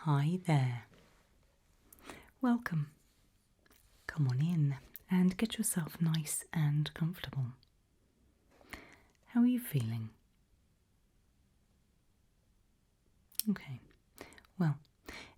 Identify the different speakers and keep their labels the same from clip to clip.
Speaker 1: Hi there. Welcome. Come on in and get yourself nice and comfortable. How are you feeling? Okay. Well,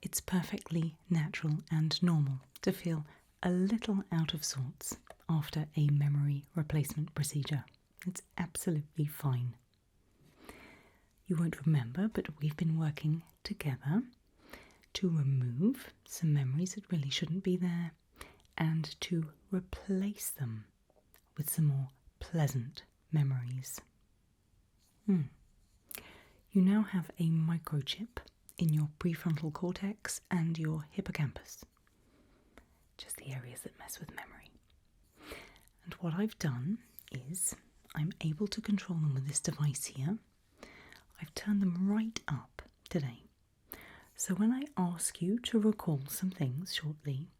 Speaker 1: it's perfectly natural and normal to feel a little out of sorts after a memory replacement procedure. It's absolutely fine. You won't remember, but we've been working together to remove some memories that really shouldn't be there and to replace them with some more pleasant memories. You now have a microchip in your prefrontal cortex and your hippocampus, just the areas that mess with memory. And what I've done is I'm able to control them with this device here. I've turned them right up today. So when I ask you to recall some things shortly,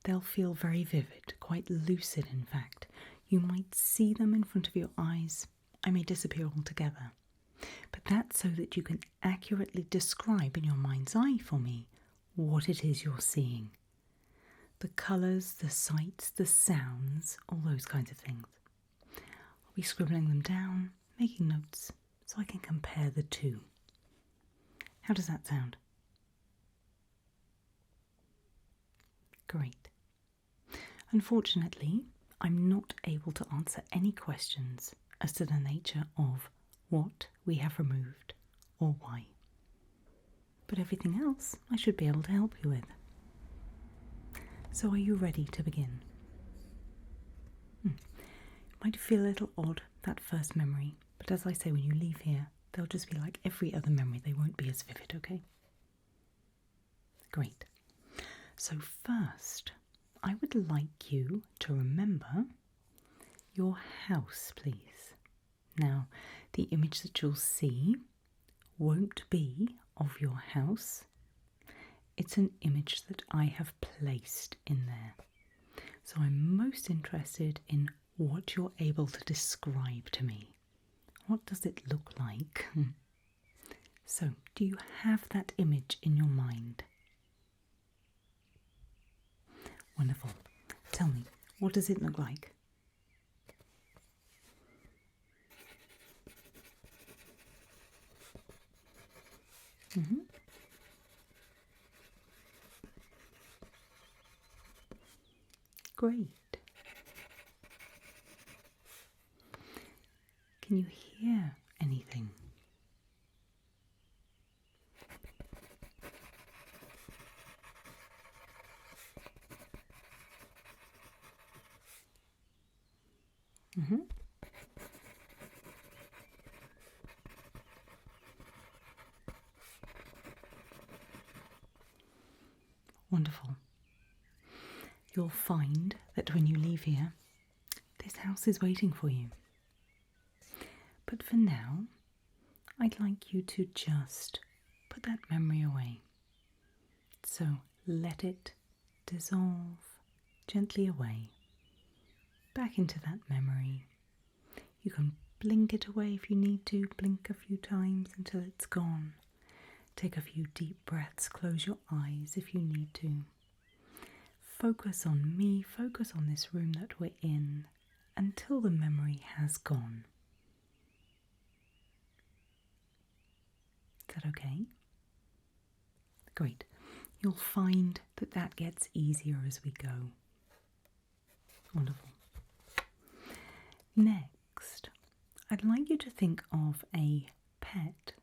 Speaker 1: they'll feel very vivid, quite lucid in fact. You might see them in front of your eyes. I may disappear altogether. But that's so that you can accurately describe in your mind's eye for me what it is you're seeing. The colours, the sights, the sounds, all those kinds of things. I'll be scribbling them down, making notes, so I can compare the two. How does that sound? Great. Unfortunately, I'm not able to answer any questions as to the nature of what we have removed or why. But everything else I should be able to help you with. So are you ready to begin? It might feel a little odd, that first memory, but as I say, when you leave here, they'll just be like every other memory. They won't be as vivid, okay? Great. So first, I would like you to remember your house, please. Now, the image that you'll see won't be of your house. It's an image that I have placed in there. So I'm most interested in what you're able to describe to me. What does it look like? So, do you have that image in your mind? Wonderful. Tell me, what does it look like? Great. Can you hear anything? Wonderful. You'll find that when you leave here, this house is waiting for you. But for now, I'd like you to just put that memory away. So let it dissolve gently away, back into that memory. You can blink it away if you need to, blink a few times until it's gone. Take a few deep breaths, close your eyes if you need to. Focus on me, focus on this room that we're in until the memory has gone. Is that okay? Great. You'll find that that gets easier as we go. Wonderful. Next, I'd like you to think of a pet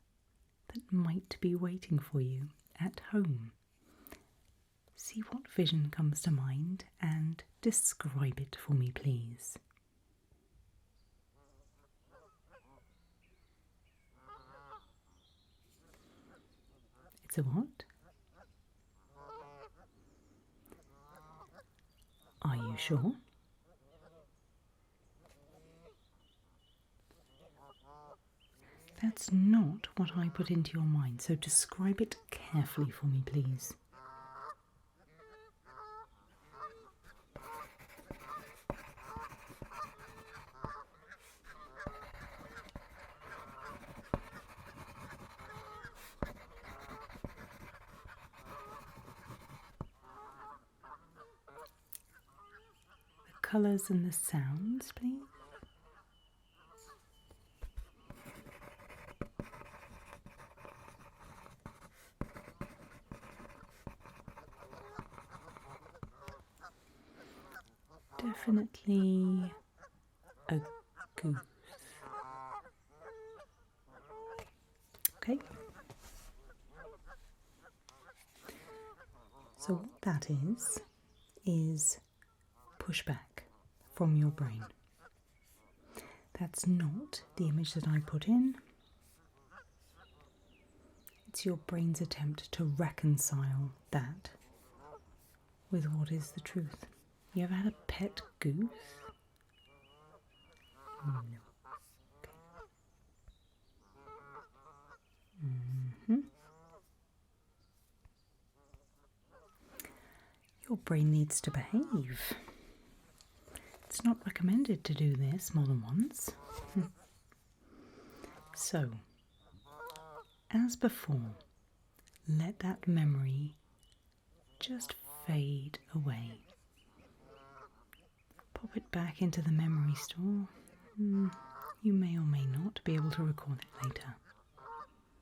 Speaker 1: that might be waiting for you at home. See what vision comes to mind and describe it for me, please. It's a what? Are you sure? That's not what I put into your mind, so describe it carefully for me, please. colours and the sounds, please? Definitely a goose. Okay. So what that is pushback from your brain. That's not the image that I put in. It's your brain's attempt to reconcile that with what is the truth. You ever had a pet goose? No. Okay. Your brain needs to behave. It's not recommended to do this more than once. So, as before, let that memory just fade away. Pop it back into the memory store. You may or may not be able to recall it later.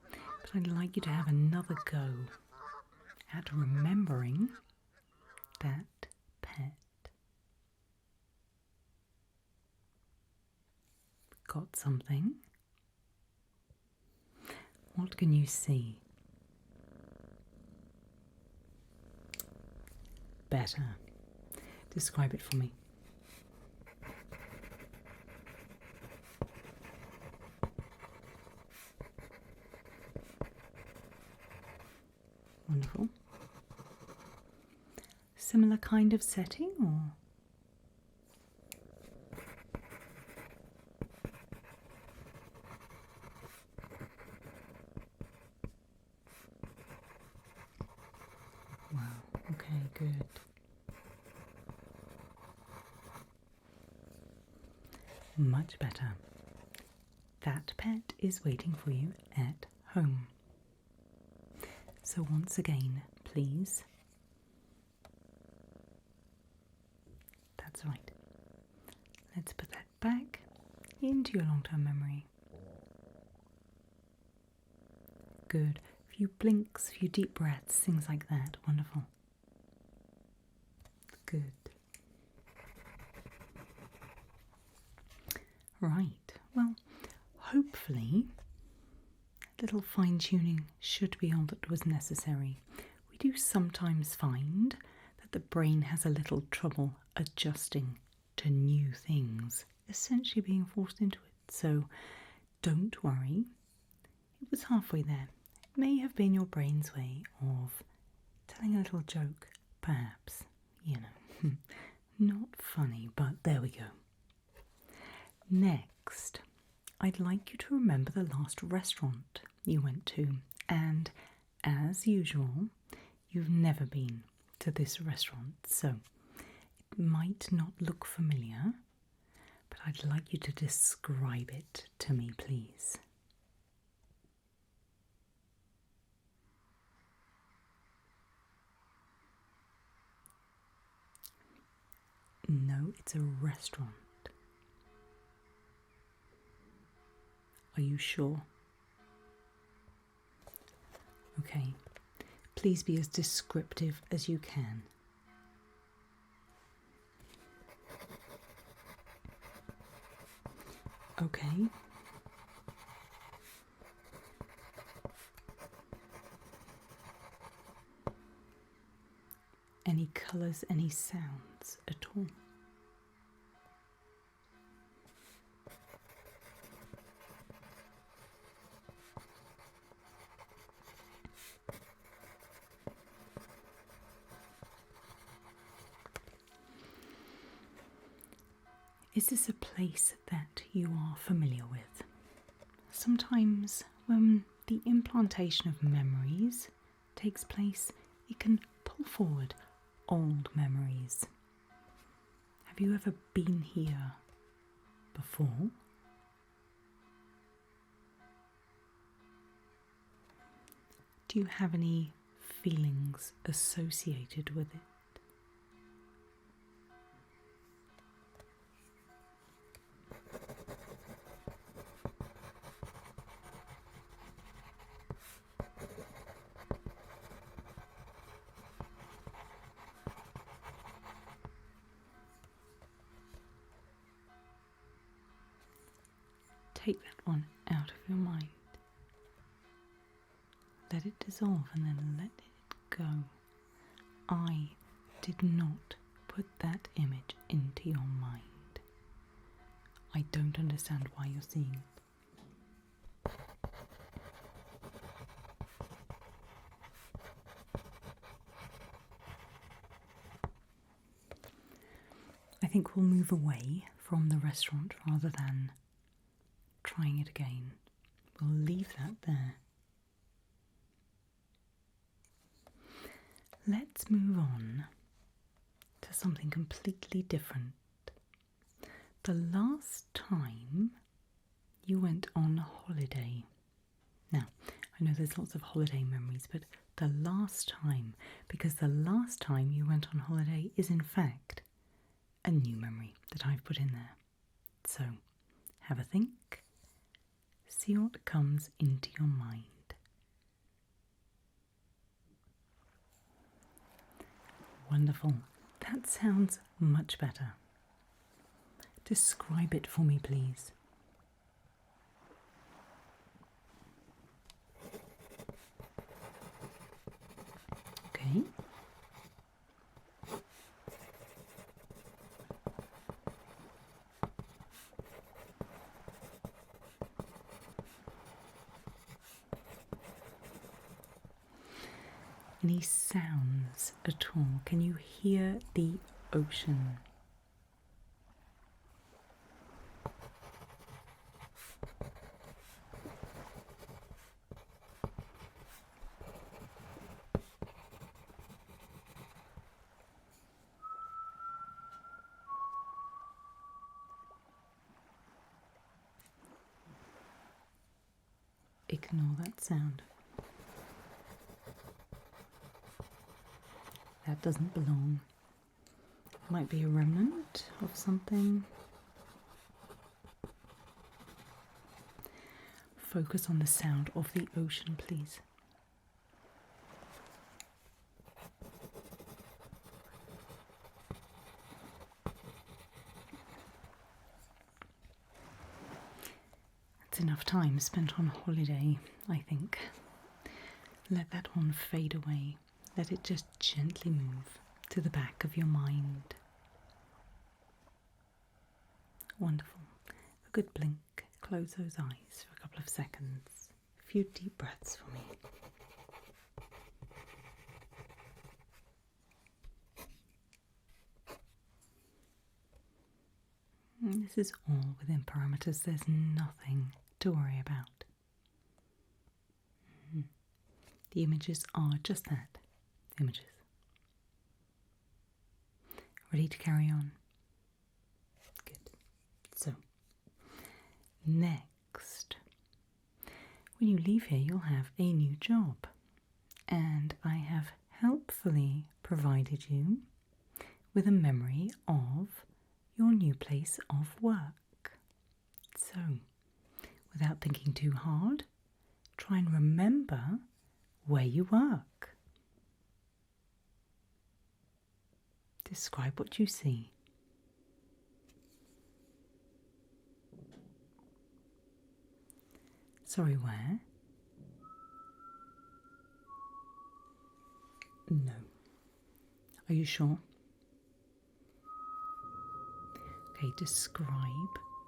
Speaker 1: But I'd like you to have another go at remembering that pet. Got something? What can you see? Better. Describe it for me. Wonderful. Similar kind of setting, or? Wow, okay, good. Much better. That pet is waiting for you at home. So once again, please. That's right. Let's put that back into your long-term memory. Good. A few blinks, a few deep breaths, things like that. Wonderful. Good. Right. Well, hopefully a little fine-tuning should be all that was necessary. We do sometimes find that the brain has a little trouble adjusting to new things, essentially being forced into it. So don't worry. It was halfway there. It may have been your brain's way of telling a little joke, perhaps. You know, not funny, but there we go. Next, I'd like you to remember the last restaurant you went to, and as usual, you've never been to this restaurant, so it might not look familiar, but I'd like you to describe it to me, please. No, it's a restaurant. Are you sure? Okay. Please be as descriptive as you can. Okay. Any colours, any sounds at all? Is this a place that you are familiar with? Sometimes when the implantation of memories takes place, it can pull forward old memories. Have you ever been here before? Do you have any feelings associated with it? take that one out of your mind. Let it dissolve and then let it go. I did not put that image into your mind. I don't understand why you're seeing it. I think we'll move away from the restaurant rather than trying it again. We'll leave that there. Let's move on to something completely different. The last time you went on holiday. Now, I know there's lots of holiday memories, but the last time, because the last time you went on holiday is in fact a new memory that I've put in there. So, have a think, see what comes into your mind. Wonderful. That sounds much better. Describe it for me, please. Okay. Any sounds at all? Can you hear the ocean? Ignore that sound. That doesn't belong. Might be a remnant of something. Focus on the sound of the ocean, please. That's enough time spent on holiday, I think. Let that one fade away. Let it just gently move to the back of your mind. Wonderful. A good blink. Close those eyes for a couple of seconds. A few deep breaths for me. This is all within parameters. There's nothing to worry about. The images are just that. Images. Ready to carry on? Good. So, next, when you leave here, you'll have a new job. And I have helpfully provided you with a memory of your new place of work. So, without thinking too hard, try and remember where you work. Describe what you see. Sorry, where? No. Are you sure? Okay, describe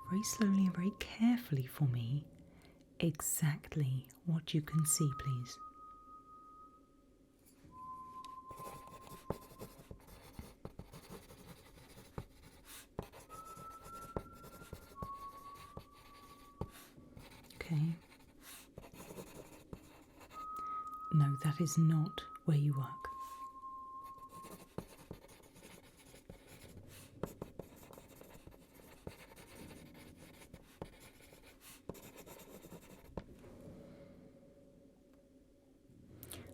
Speaker 1: very slowly and very carefully for me exactly what you can see, please. Okay. No, that is not where you work.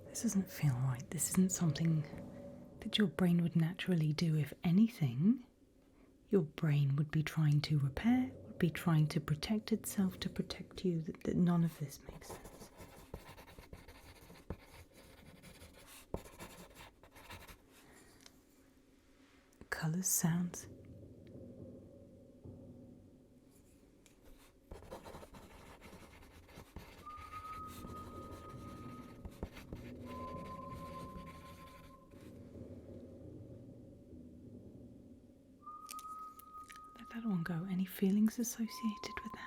Speaker 1: This doesn't feel right. This isn't something that your brain would naturally do. If anything, your brain would be trying to repair, would be trying to protect itself, to protect you. That none of this makes sense. Colours, sounds. that one go? Any feelings associated with that?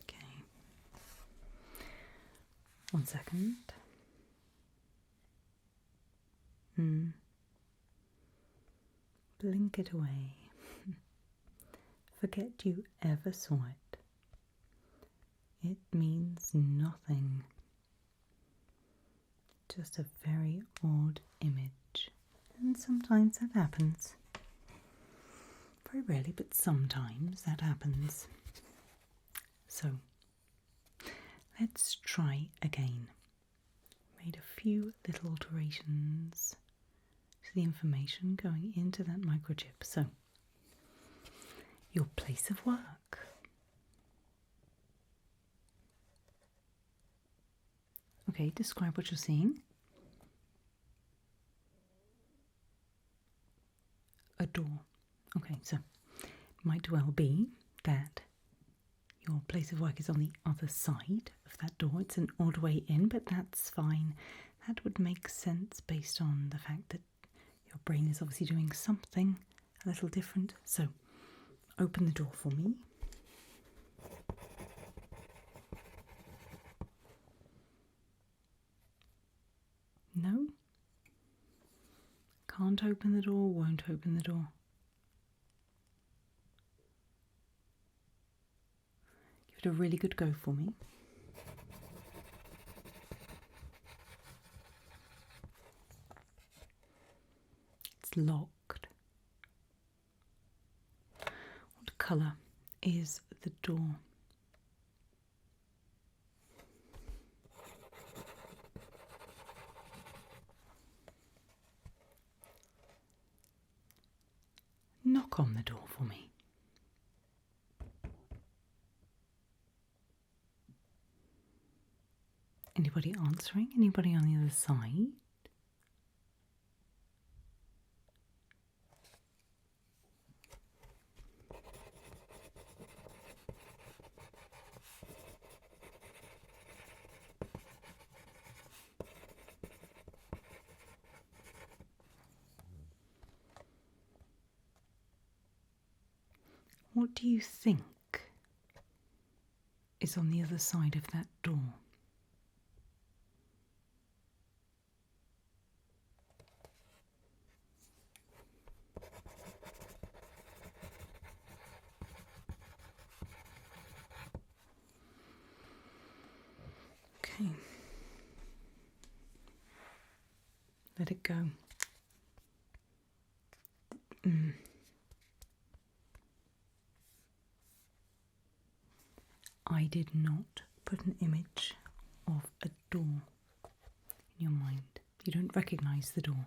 Speaker 1: Okay. 1 second. Blink it away. Forget you ever saw it. It means nothing. Just a very odd image. And sometimes that happens. Very rarely, but sometimes that happens. So, let's try again. Made a few little alterations to the information going into that microchip. So, your place of work. Okay, describe what you're seeing. A door. Okay, so it might well be that your place of work is on the other side of that door. It's an odd way in, but that's fine. That would make sense based on the fact that your brain is obviously doing something a little different. So, open the door for me. No? Can't open the door, won't open the door. Give it a really good go for me. It's locked. What colour is the door? Knock on the door for me. Anybody answering? Anybody on the other side? What do you think is on the other side of that door? Okay. Let it go. I did not put an image of a door in your mind. You don't recognise the door.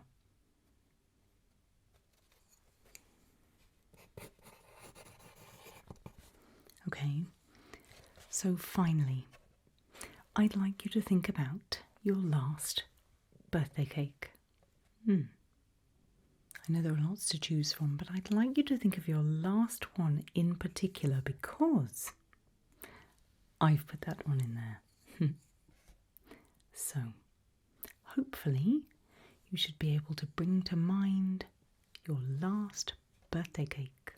Speaker 1: Okay, so finally, I'd like you to think about your last birthday cake. I know there are lots to choose from, but I'd like you to think of your last one in particular because I've put that one in there. So, hopefully, you should be able to bring to mind your last birthday cake.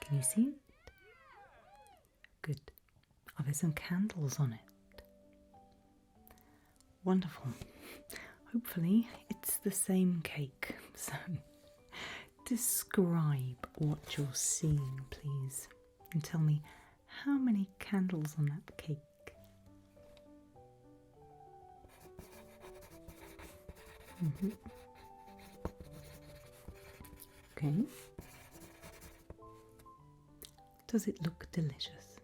Speaker 1: Can you see it? Good. Are there some candles on it? Wonderful. Hopefully, it's the same cake. So, describe what you're seeing, please, and tell me how many candles on that cake. Okay. Does it look delicious?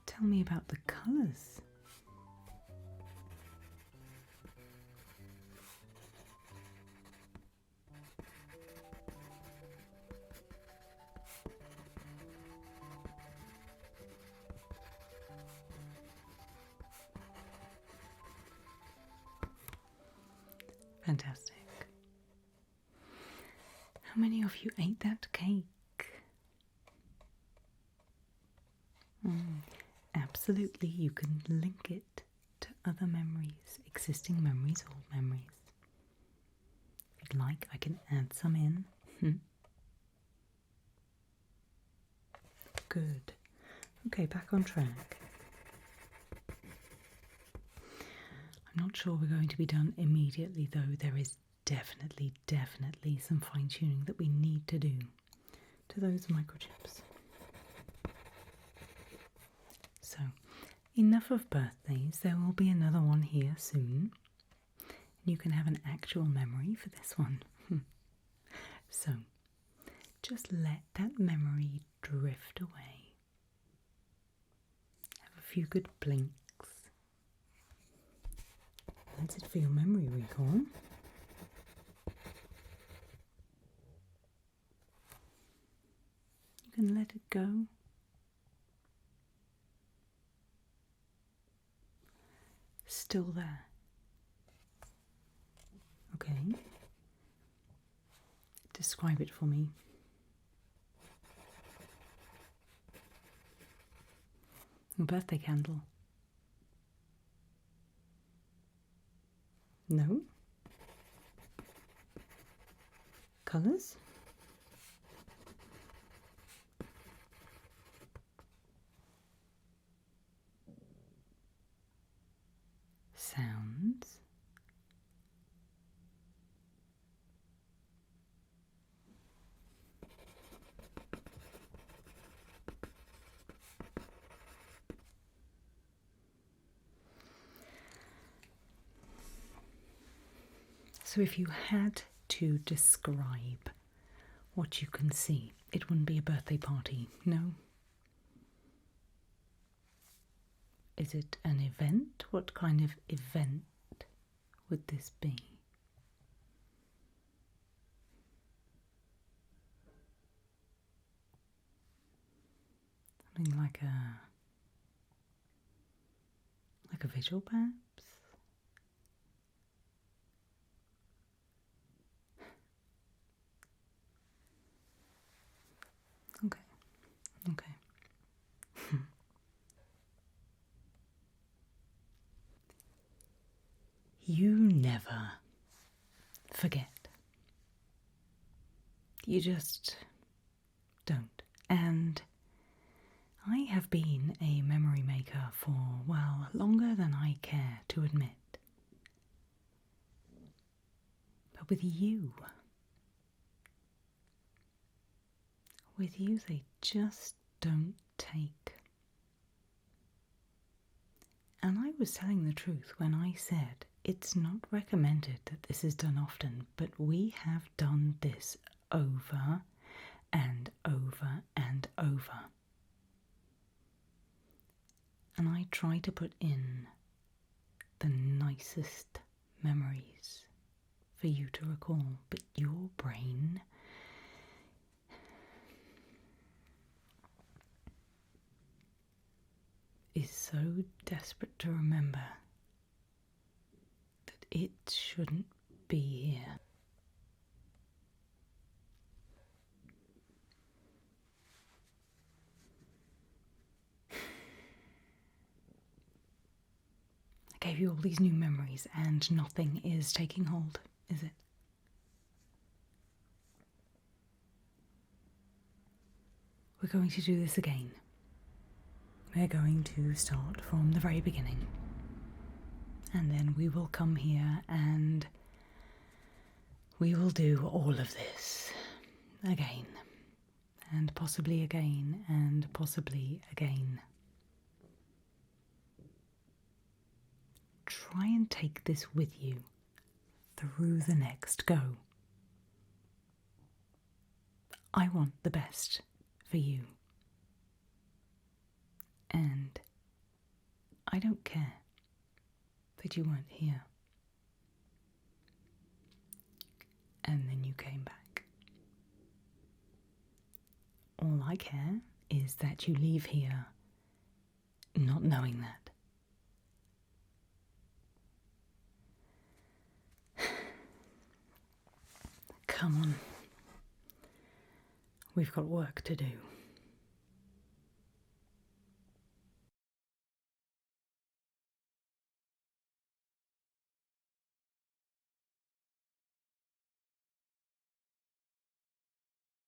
Speaker 1: Tell me about the colours. Fantastic. many of you ate that cake? Absolutely, you can link it to other memories, existing memories, old memories. If you'd like, I can add some in. Good. Okay, back on track. I'm not sure we're going to be done immediately, though. There is definitely some fine-tuning that we need to do to those microchips. So, enough of birthdays. There will be another one here soon. You can have an actual memory for this one. So, just let that memory drift away. Have a few good blinks. That's it for your memory recall. You can let it go. Still there. Okay. Describe it for me. A birthday candle. No. Colours? Sounds? So if you had to describe what you can see, it wouldn't be a birthday party, no? Is it an event? What kind of event would this be? Something like a vigil, perhaps? Okay. You never forget. You just don't. And I have been a memory maker for, well, longer than I care to admit. But with you they just don't take. And I was telling the truth when I said it's not recommended that this is done often, but we have done this over and over and over. And I try to put in the nicest memories for you to recall, but your brain is so desperate to remember that it shouldn't be here. I gave you all these new memories and nothing is taking hold, is it? We're going to do this again. We're going to start from the very beginning. And then we will come here and we will do all of this again. And possibly again, and possibly again. Try and take this with you through the next go. I want the best for you. And I don't care that you weren't here. And then you came back. All I care is that you leave here not knowing that. Come on. we've got work to do.